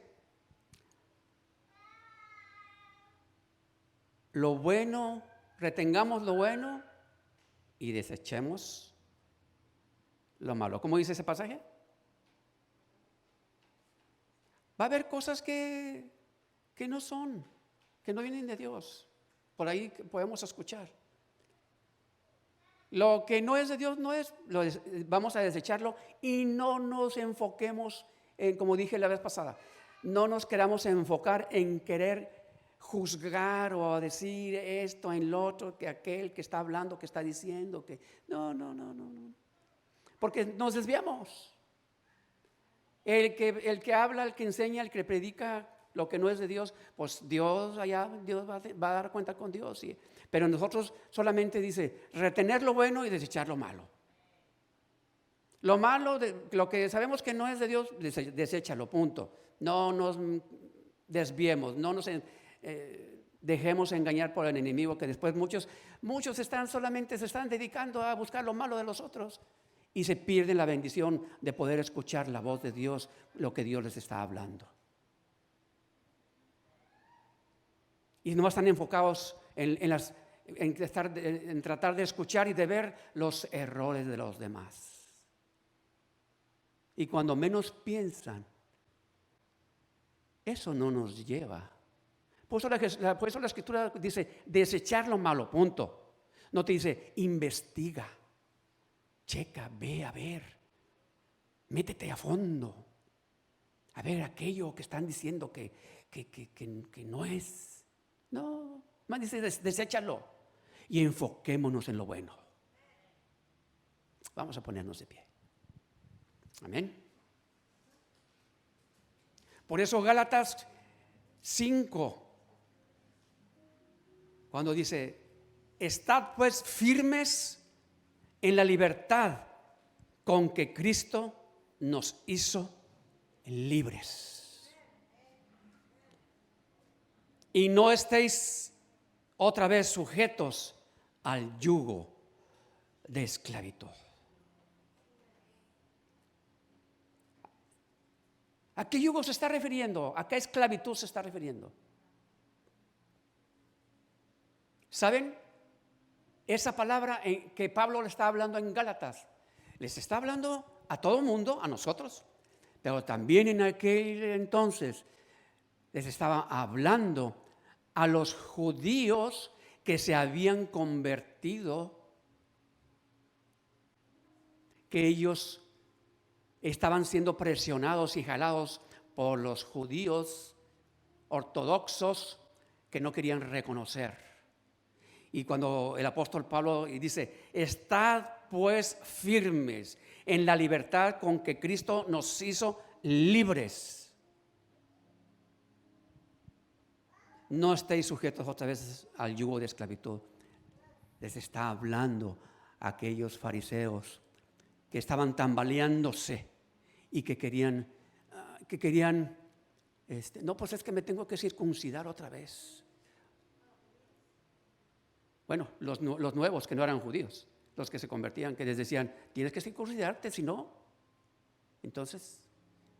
lo bueno, retengamos lo bueno y desechemos lo malo. ¿Cómo dice ese pasaje? Va a haber cosas que no son, que no vienen de Dios. Por ahí podemos escuchar. Lo que no es de Dios no es, vamos a desecharlo y no nos enfoquemos en, como dije la vez pasada, no nos queramos enfocar en querer juzgar o decir esto en lo otro, que aquel que está hablando, que está diciendo, que no. Porque nos desviamos. El que habla, el que enseña, el que predica lo que no es de Dios, pues Dios va a dar cuenta con Dios. ¿Sí? Pero nosotros solamente dice retener lo bueno y desechar lo malo. Lo malo, lo que sabemos que no es de Dios, deséchalo, punto. No nos desviemos, no nos dejemos engañar por el enemigo, que después muchos solamente se están dedicando a buscar lo malo de los otros y se pierden la bendición de poder escuchar la voz de Dios, lo que Dios les está hablando. Y no están enfocados en tratar de escuchar y de ver los errores de los demás. Y cuando menos piensan, eso no nos lleva. Por eso la Escritura dice desechar lo malo, punto. No te dice investiga, checa, ve a ver, métete a fondo, a ver aquello que están diciendo que no es. No, más dice deséchalo y enfoquémonos en lo bueno. Vamos a ponernos de pie. Amén. Por eso Gálatas 5, cuando dice, estad pues firmes en la libertad con que Cristo nos hizo libres. Y no estéis otra vez sujetos al yugo de esclavitud. ¿A qué yugo se está refiriendo? ¿A qué esclavitud se está refiriendo? ¿Saben? Esa palabra que Pablo le está hablando en Gálatas, les está hablando a todo mundo, a nosotros, pero también en aquel entonces les estaba hablando a los judíos que se habían convertido, que ellos estaban siendo presionados y jalados por los judíos ortodoxos que no querían reconocer. Y cuando el apóstol Pablo dice, estad pues firmes en la libertad con que Cristo nos hizo libres. No estéis sujetos otra vez al yugo de esclavitud. Les está hablando a aquellos fariseos que estaban tambaleándose y que querían, no, pues es que me tengo que circuncidar otra vez. Bueno, los nuevos que no eran judíos, los que se convertían, que les decían, tienes que circuncidarte, si no. Entonces,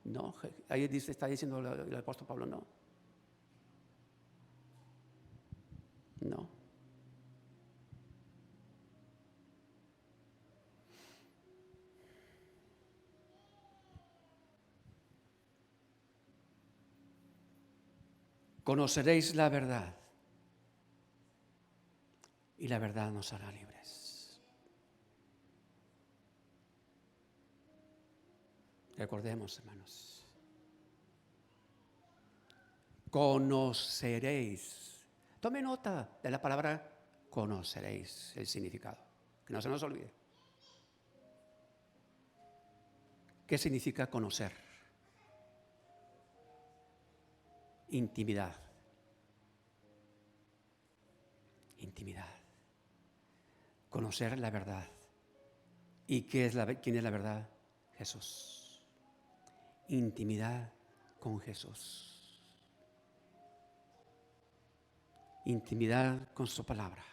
no, ahí dice, está diciendo el apóstol Pablo, no. No. Conoceréis la verdad y la verdad nos hará libres. Recordemos, hermanos. Conoceréis. Tome nota de la palabra conoceréis, el significado. Que no se nos olvide. ¿Qué significa conocer? Intimidad. Intimidad. Conocer la verdad. ¿Y quién es la verdad? Jesús. Intimidad con Jesús. Intimidad con su palabra.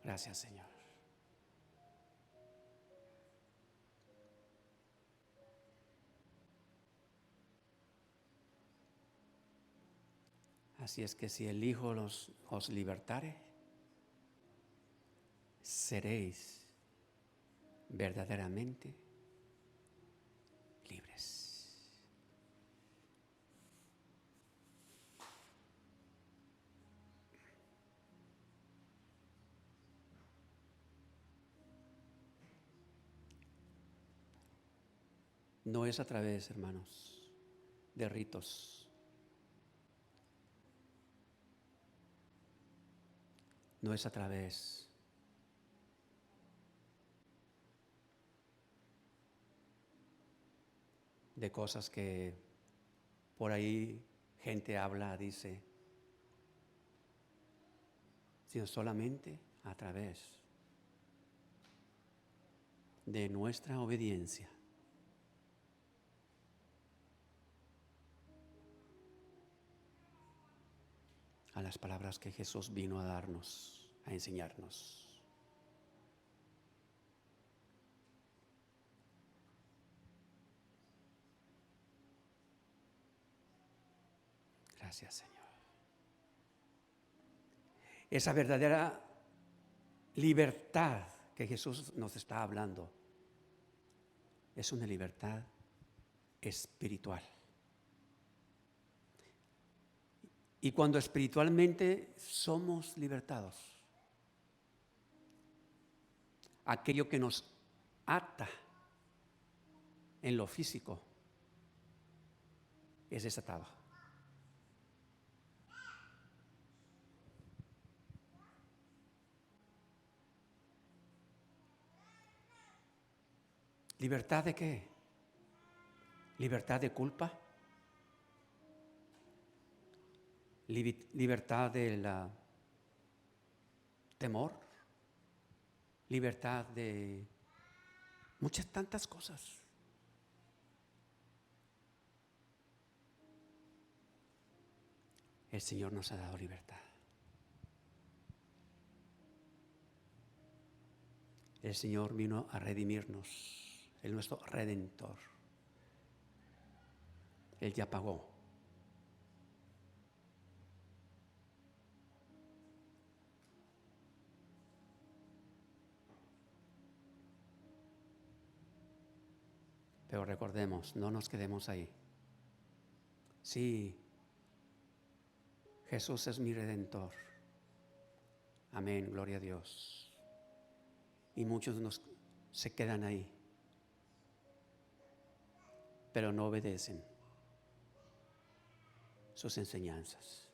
Gracias, Señor. Así es que si el Hijo os libertare, seréis verdaderamente libres. No es a través, hermanos, de ritos. No es a través de cosas que por ahí gente habla, dice, sino solamente a través de nuestra obediencia a las palabras que Jesús vino a darnos, a enseñarnos. Gracias, Señor. Esa verdadera libertad que Jesús nos está hablando es una libertad espiritual. Y cuando espiritualmente somos libertados, aquello que nos ata en lo físico es desatado. ¿Libertad de qué? ¿Libertad de culpa? ¿Libertad del temor? ¿Libertad de muchas tantas cosas? El Señor nos ha dado libertad. El Señor vino a redimirnos. Él es nuestro redentor. Él ya pagó. Pero recordemos, no nos quedemos ahí. Sí, Jesús es mi redentor. Amén, gloria a Dios. Y muchos se quedan ahí, pero no obedecen sus enseñanzas.